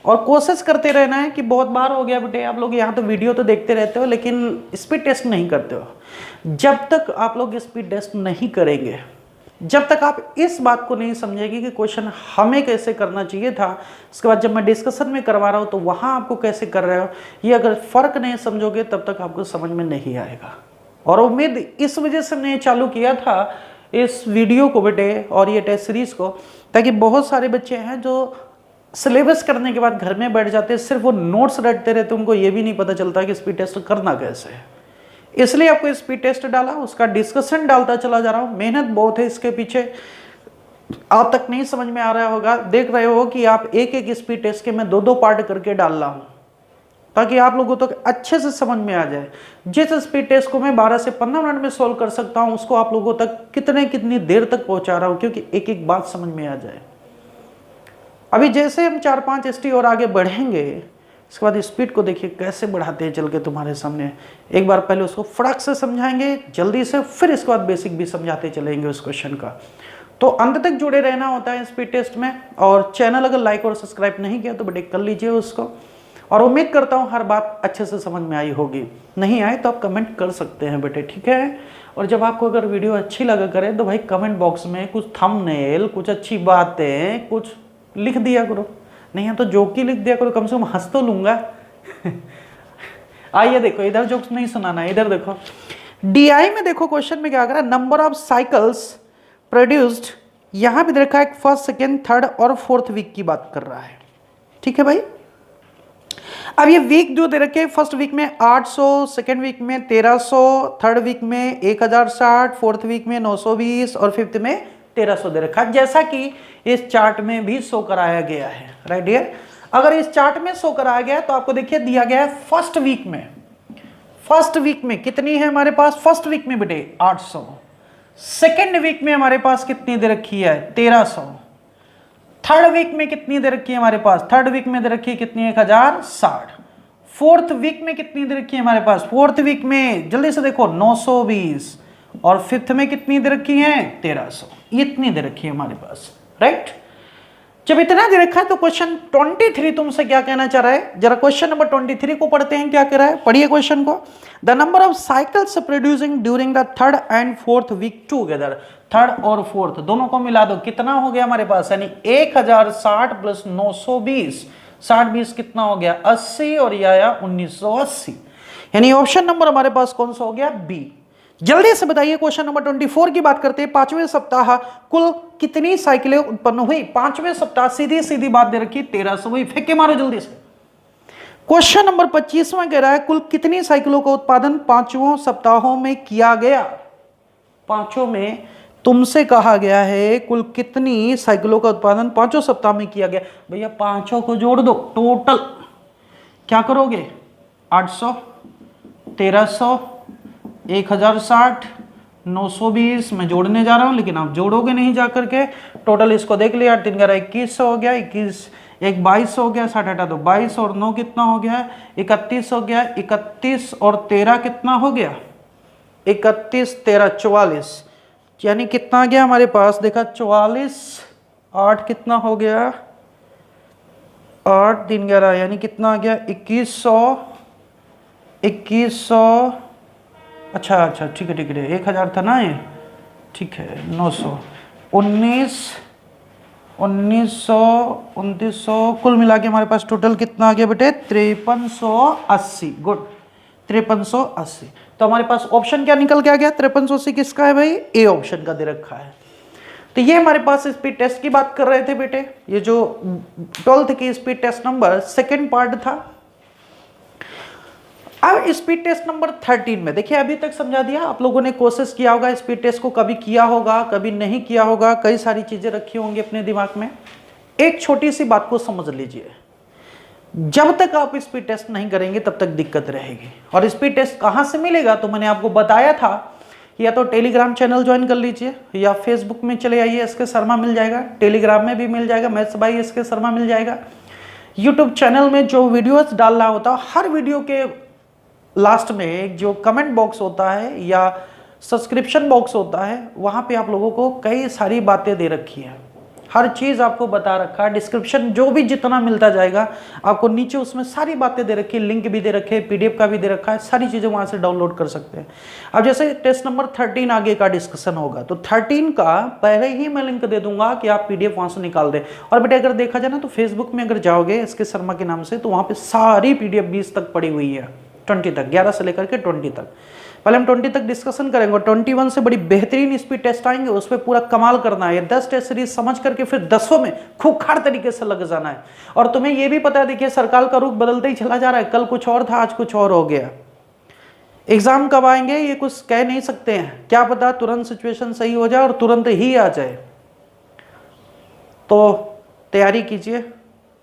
और कोशिश करते रहना है कि बहुत बार हो गया बेटे आप लोग यहाँ तो वीडियो तो देखते रहते हो लेकिन स्पीड टेस्ट नहीं करते हो। जब तक आप लोग स्पीड टेस्ट नहीं करेंगे, जब तक आप इस बात को नहीं समझेंगे कि क्वेश्चन हमें कैसे करना चाहिए था, उसके बाद जब मैं डिस्कशन में करवा रहा हूँ तो वहाँ आपको कैसे कर रहे हो, ये अगर फ़र्क नहीं समझोगे तब तक आपको समझ में नहीं आएगा। और उम्मीद इस वजह से मैंने चालू किया था इस वीडियो को बेटे और ये टेस्ट सीरीज़ को, ताकि बहुत सारे बच्चे हैं जो सिलेबस करने के बाद घर में बैठ जाते हैं, सिर्फ वो नोट्स रटते रहते, उनको ये भी नहीं पता चलता कि स्पीड टेस्ट करना कैसे है। इसलिए आपको स्पीड टेस्ट डाला, उसका डिस्कशन डालता चला जा रहा हूँ। मेहनत बहुत है इसके पीछे, आप तक नहीं समझ में आ रहा होगा, देख रहे हो कि आप एक एक स्पीड टेस्ट के मैं 2-2 पार्ट करके डाल रहा हूँ ताकि आप लोगों तक अच्छे से समझ में आ जाए। जिस स्पीड टेस्ट को मैं 12 से 15 मिनट में सॉल्व कर सकता हूँ उसको आप लोगों तक कितनी देर तक पहुँचा रहा हूँ, क्योंकि एक एक बात समझ में आ जाए। अभी जैसे हम 4-5 एसटी और आगे बढ़ेंगे इसके बाद स्पीड को देखिए कैसे बढ़ाते हैं चल के तुम्हारे सामने। एक बार पहले उसको फटाक से समझाएंगे जल्दी से, फिर इसके बाद बेसिक भी समझाते चलेंगे उस क्वेश्चन का। तो अंत तक जुड़े रहना होता है स्पीड टेस्ट में। और चैनल अगर लाइक और सब्सक्राइब नहीं किया तो बेटे कर लीजिए उसको। और उम्मीद करता हूँ हर बात अच्छे से समझ में आई होगी। नहीं आए तो आप कमेंट कर सकते हैं बेटे, ठीक है। और जब आपको अगर वीडियो अच्छी लगा करे तो भाई कमेंट बॉक्स में कुछ थंबनेल, कुछ अच्छी बातें कुछ लिख दिया करो। नहीं है तो जोक ही लिख दिया करो, कम से कम हंस तो लूंगा। आइए देखो, इधर जोक्स नहीं सुनाना, इधर देखो। डीआई में देखो क्वेश्चन में क्या कर रहा है, नंबर ऑफ साइकिल्स प्रोड्यूस्ड, यहां भी देखा है फर्स्ट सेकेंड थर्ड और फोर्थ वीक की बात कर रहा है, ठीक है भाई। अब ये वीक जो दे रखे, फर्स्ट वीक में 800, सेकेंड वीक में 1300, थर्ड वीक में 1060, फोर्थ वीक में 920 और फिफ्थ में 1300 दे रखा, जैसा कि इस चार्ट में भी शो कराया गया है, राइट डियर। अगर इस चार्ट में शो कराया गया तो आपको देखिए दिया गया है फर्स्ट वीक में कितनी है हमारे पास, फर्स्ट वीक में बेटे 800, सेकेंड वीक में हमारे पास कितनी दे रखी है 1300, थर्ड वीक में कितनी दे रखी है हमारे पास, थर्ड वीक में दे रखी है कितनी 1060, फोर्थ वीक में कितनी दे रखी है हमारे पास, फोर्थ वीक में जल्दी से देखो 920 और फिफ्थ में कितनी दे रखी है 1300, इतनी दे रखी है हमारे पास, राइट। जब इतना दे रखा है तो क्वेश्चन 23 तुमसे क्या कहना चाह रहा है, जरा क्वेश्चन नंबर 23 को पढ़ते हैं, क्या कह रहा है, पढ़िए क्वेश्चन को। The number of cycles producing during the third and fourth week together, third और फोर्थ दोनों को मिला दो, कितना हो गया हमारे पास, यानी 1060 प्लस 920, 60-20 कितना हो गया 80 और यह आया 1980, यानी ऑप्शन नंबर हमारे पास कौन सा हो गया बी। जल्दी से बताइए क्वेश्चन नंबर 24 की बात करते हैं। पांचवें सप्ताह कुल कितनी साइकिलें उत्पन्न हुई, पांचवें सप्ताह सीधी सीधी बात दे रखी 1300, वही फेंके मारो जल्दी से। क्वेश्चन नंबर 25वां कह रहा है कुल कितनी साइकिलों का उत्पादन पांचों सप्ताहों में किया गया, पांचों में तुमसे कहा गया है कुल कितनी साइकिलों का उत्पादन पांचों सप्ताह में किया गया। भैया पांचों को जोड़ दो, टोटल क्या करोगे 800, 1300, 1060, 920 मैं जोड़ने जा रहा हूं लेकिन आप जोड़ोगे नहीं जाकर के। टोटल इसको देख लिया, 8 3 11 2100 हो गया, 21 1 22 हो गया, 60 हटा दो 22 और 9 कितना हो गया 31 हो गया, 31 और 13 कितना हो गया 31 13 44, यानी कितना आ गया हमारे पास देखा 44, 8 कितना हो गया 8 3 11 यानी कितना आ गया 2100 अच्छा ठीक है 1000 था ना ये, ठीक है 900 1900 कुल मिला के हमारे पास टोटल कितना आ गया बेटे 5380, गुड 5380। तो हमारे पास ऑप्शन क्या निकल के आ गया 5380 किसका है भाई, ए ऑप्शन का दे रखा है। तो ये हमारे पास स्पीड टेस्ट की बात कर रहे थे बेटे, ये जो 12th की speed test number second part था। अब स्पीड टेस्ट नंबर 13 में देखिए अभी तक समझा दिया, आप लोगों ने कोशिश किया होगा स्पीड टेस्ट को, कभी किया होगा कभी नहीं किया होगा, कई सारी चीजें रखी होंगी अपने दिमाग में। एक छोटी सी बात को समझ लीजिए, जब तक आप स्पीड टेस्ट नहीं करेंगे तब तक दिक्कत रहेगी। और स्पीड टेस्ट कहां से मिलेगा तो मैंने आपको बताया था, या तो टेलीग्राम चैनल ज्वाइन कर लीजिए या फेसबुक में चले आइए, एसके शर्मा मिल जाएगा, टेलीग्राम में भी मिल जाएगा मैथ्स बाय एसके शर्मा मिल जाएगा। यूट्यूब चैनल में जो वीडियोस डालना होता है, हर वीडियो के लास्ट में जो कमेंट बॉक्स होता है या सब्सक्रिप्शन बॉक्स होता है, वहां पे आप लोगों को कई सारी बातें दे रखी है, हर चीज आपको बता रखा है। डिस्क्रिप्शन जो भी जितना मिलता जाएगा आपको नीचे उसमें सारी बातें दे रखी है, लिंक भी दे रखे हैं, पीडीएफ का भी दे रखा है, सारी चीजें वहां से डाउनलोड कर सकते हैं। अब जैसे टेस्ट नंबर 13 आगे का डिस्कशन होगा तो 13 का पहले ही मैं लिंक दे दूंगा कि आप पीडीएफ वहां से निकाल दें। और बेटे अगर देखा जाए ना तो फेसबुक में अगर जाओगे एसके शर्मा के नाम से तो वहां पे सारी पीडीएफ 20 तक पड़ी हुई है, 20 तक, 11 से लेकर के 20 तक। पहले हम 20 तक डिस्कशन करेंगे और 21 से बड़ी बेहतरीन स्पीड टेस्ट आएंगे, उस पर पूरा कमाल करना है। 10 टेस्ट सीरीज समझ करके फिर 10 में खूंखार तरीके से लग जाना है। और तुम्हें यह भी पता है, देखिए सरकार का रुख बदलते ही चला जा रहा है, कल कुछ और था आज कुछ और हो गया। एग्जाम कब आएंगे ये कुछ कह नहीं सकते हैं, क्या पता तुरंत सिचुएशन सही हो जाए और तुरंत ही आ जाए। तो तैयारी कीजिए,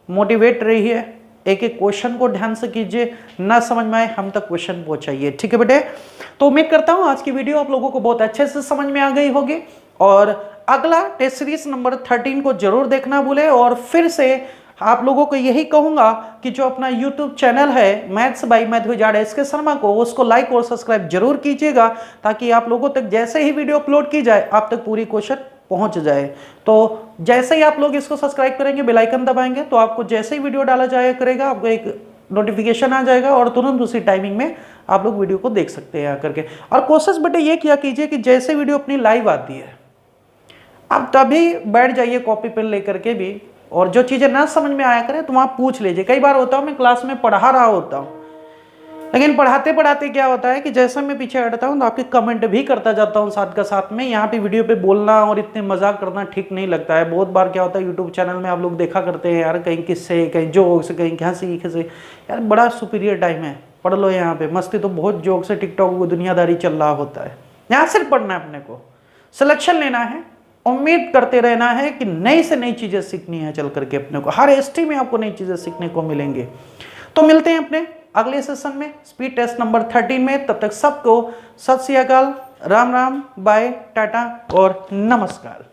मोटिवेट रहिए, एक एक क्वेश्चन को ध्यान से कीजिए, ना समझ में आए हम तक क्वेश्चन पहुंचाइए, ठीक है बेटे। तो उम्मीद करता हूं आज की वीडियो आप लोगों को बहुत अच्छे से समझ में आ गई होगी। और अगला टेस्ट सीरीज नंबर 13 को जरूर देखना भूले और फिर से आप लोगों को यही कहूँगा कि जो अपना यूट्यूब चैनल है मैथ्स बाई मैथ्यूजार्ड एस के शर्मा को, उसको लाइक और सब्सक्राइब जरूर कीजिएगा, ताकि आप लोगों तक जैसे ही वीडियो अपलोड की जाए आप तक पूरी क्वेश्चन पहुंच जाए। तो जैसे ही आप लोग इसको सब्सक्राइब करेंगे, बेल आइकन दबाएंगे, तो आपको जैसे ही वीडियो डाला जाया करेगा आपको एक नोटिफिकेशन आ जाएगा और तुरंत उसी टाइमिंग में आप लोग वीडियो को देख सकते हैं आकर के। और कोशिश बेटे ये किया कीजिए कि जैसे वीडियो अपनी लाइव आती है आप तभी बैठ जाइए कॉपी पेन लेकर के भी, और जो चीज़ें ना समझ में आया करें तो वहाँ पूछ लीजिए। कई बार होता है मैं क्लास में पढ़ा रहा होता हूँ, लेकिन पढ़ाते पढ़ाते क्या होता है कि जैसे मैं पीछे हटता हूँ तो आपके कमेंट भी करता जाता हूँ साथ का साथ में। यहाँ पे वीडियो पे बोलना और इतने मजाक करना ठीक नहीं लगता है। बहुत बार क्या होता है यूट्यूब चैनल में आप लोग देखा करते हैं यार, कहीं किससे, कहीं जोक्स, कहीं हंसी से। यार बड़ा सुपीरियर टाइम है, पढ़ लो यहाँ पे। मस्ती तो बहुत जोक से टिकटॉक को दुनियादारी चल रहा होता है। यहाँ सिर्फ पढ़ना है, अपने को सिलेक्शन लेना है, उम्मीद करते रहना है कि नई से नई चीज़ें सीखनी है चल करके अपने को। हर एसटी में आपको नई चीज़ें सीखने को मिलेंगे। तो मिलते हैं अपने अगले सेशन में स्पीड टेस्ट नंबर 13 में। तब तक सबको सत श्री अकाल, राम राम, बाय, टाटा और नमस्कार।